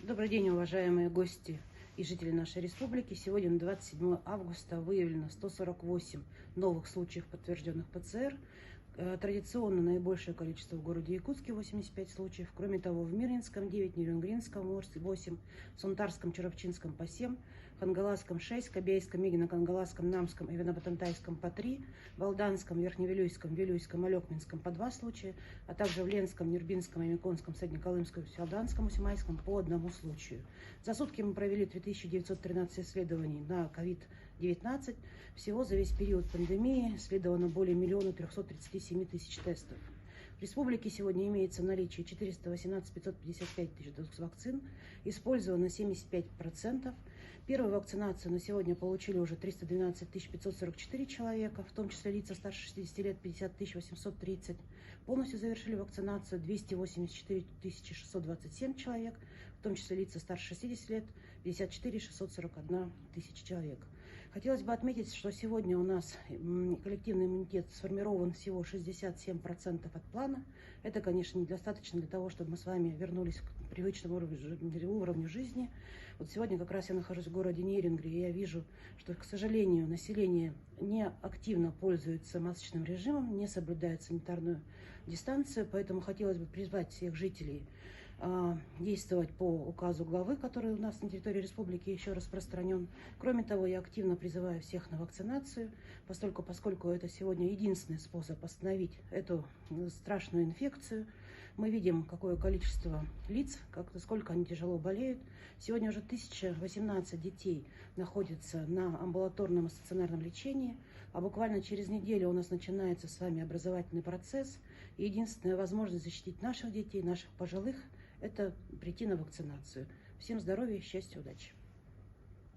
Добрый день, уважаемые гости и жители нашей республики. Сегодня, 27 августа, выявлено 148 новых случаев подтвержденных ПЦР. Традиционно наибольшее количество в городе Якутске, 85 случаев. Кроме того, в Мирнинском 9, Нерюнгринском 8, в Сунтарском, Черепчинском по 7, Хангаласском 6, Кобейском, Мигино-Кангаласском, Намском и Винобатантайском по 3, в Алданском, Верхневилюйском, Вилюйском, Алекминском по 2 случая, а также в Ленском, Нербинском, Ямиконском, Среднеколымском, Сялданском, Усимайском по 1 случаю. За сутки мы провели 3913 исследований на COVID-19. Всего за весь период пандемии исследовано более 1 337 000 тестов. В республике сегодня имеется в наличии 418 555 тысяч доз вакцин, использовано 75%. Первую вакцинацию на сегодня получили уже 312 544 человека, в том числе лица старше 60 лет 50 830. Полностью завершили вакцинацию 284 627 человек, в том числе лица старше 60 лет 54 641 тысяча человек. Хотелось бы отметить, что сегодня у нас коллективный иммунитет сформирован всего 67% от плана. Это, конечно, недостаточно для того, чтобы мы с вами вернулись к привычному уровню жизни. Вот сегодня как раз я нахожусь в городе Нерюнгри, и я вижу, что, к сожалению, население не активно пользуется масочным режимом, не соблюдает санитарную дистанцию, поэтому хотелось бы призвать всех жителей действовать по указу главы, который у нас на территории республики еще распространен. Кроме того, я активно призываю всех на вакцинацию, поскольку это сегодня единственный способ остановить эту страшную инфекцию. Мы видим, какое количество лиц, сколько они тяжело болеют. Сегодня уже 1018 детей находятся на амбулаторном и стационарном лечении, а буквально через неделю у нас начинается с вами образовательный процесс. И единственная возможность защитить наших детей, наших пожилых, это прийти на вакцинацию. Всем здоровья, счастья, удачи!